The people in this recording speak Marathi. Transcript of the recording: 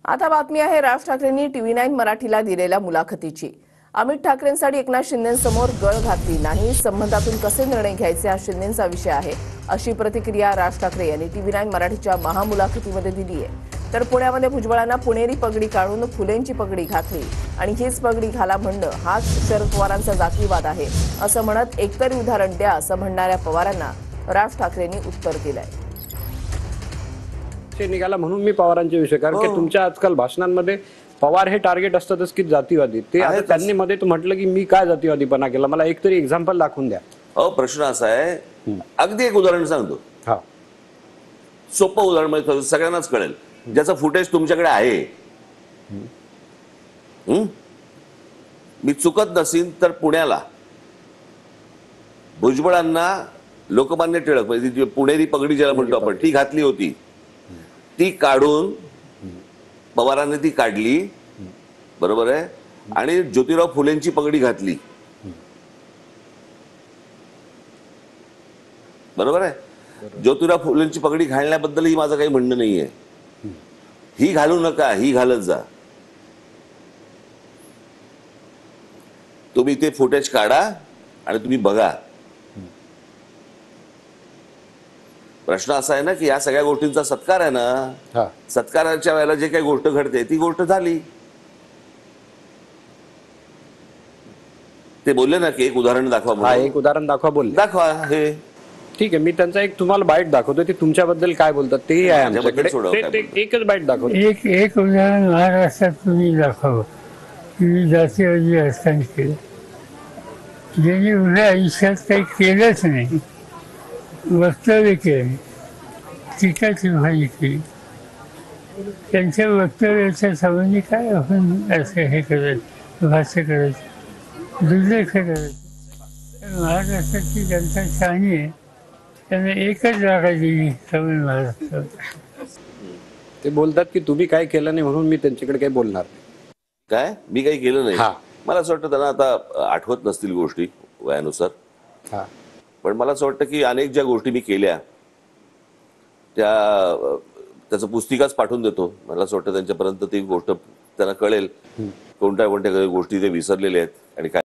आता बातमी आहे राज ठाकरेंनी TV9 मराठीला दिलेल्या मुलाखतीची। अमित ठाकरेंसाठी एकनाथ शिंदेंसमोर गळ घातली नाही, संबंधातून कसे निर्णय घ्यायचे हा शिंदेंचा विषय आहे, अशी प्रतिक्रिया राज ठाकरे यांनी TV9 मराठीच्या महामुलाखतीमध्ये दिली आहे। तर पुण्यामध्ये भुजबळांना पुणेरी पगडी काढून फुलेंची पगडी घातली आणि हीच पगडी घाला म्हणणं हाच शरद पवारांचा जातीवाद आहे, असं म्हणत एकतरी उदाहरण द्या असं म्हणणाऱ्या पवारांना राज ठाकरेंनी उत्तर दिलंय। निघाला म्हणून मी पवारांचे विषय, कारण की तुमच्या आजकाल भाषणांमध्ये पवार हे टार्गेट असतातच की जातीवादी, ते आता त्यांनी मध्ये तो म्हटलं की मी काय जातीवादीपणा केला, मला एक तरी एक्झाम्पल दाखवून द्या। प्रश्न असा आहे, अगदी एक उदाहरण सांगतो, हा सोपं उदाहरण, म्हणजे सगळ्यांनाच कळेल, ज्याचं फुटेज तुमच्याकडे आहे। मी चुकत नसीन तर पुण्याला भुजबळांना लोकमान्य टिळक म्हणजे पुणेरी पगडी ज्याला म्हणतो आपण ती घातली होती, ती काढून पवारांनी ती काढली, बरोबर आहे, आणि ज्योतिराव फुलेंची पगडी घातली, बरोबर आहे। ज्योतिराव फुलेंची पगडी घालण्याबद्दलही माझं काही म्हणणं नाहीये, ही घालू नका, ही घालत जा। तुम्ही ते फुटेज काढा आणि तुम्ही बघा। प्रश्न असा आहे ना की या सगळ्या गोष्टींचा सत्कार आहे ना, सत्काराच्या वेळेला जे काही गोष्ट घडते ती गोष्ट झाली। ते बोलले ना की एक उदाहरण दाखवा, एक उदाहरण दाखवा, बोल दाखवा हे, ठीक आहे, मी त्यांचा एक तुम्हाला बाईट दाखवतो, ते तुमच्याबद्दल काय बोलतात तेही आहे आमच्याकडे, एकच बाईट दाखवतो। एक उदाहरण महाराष्ट्रात तुम्ही दाखवा की जातीवादी असताना केलं, ज्यांनी उभ्या आयुष्यात काही केलंच नाही, वक्तव्य केले, टीका टिप्पणी केली, त्यांच्या वक्तव्याच्या संबंधी काय आपण असं हे करायचं, भाष्य करायचं, दुर्लक्ष करायचं। महाराष्ट्राची जनता शहाणी आहे, त्यांना एकच जागा दिली तमिळ महाराष्ट्रात। ते बोलतात की तुम्ही काय केलं नाही म्हणून मी त्यांच्याकडे काही बोलणार नाही। काय मी काही केलं नाही, मला असं वाटतं त्यांना आता आठवत नसतील गोष्टी वयानुसार, पण मला असं वाटतं की अनेक ज्या गोष्टी मी केल्या त्याचं पुस्तिकाच पाठवून देतो, मला असं वाटतं त्यांच्यापर्यंत ती गोष्ट त्यांना कळेल, कोणत्या कोणत्या गोष्टी ते विसरलेले आहेत आणि काय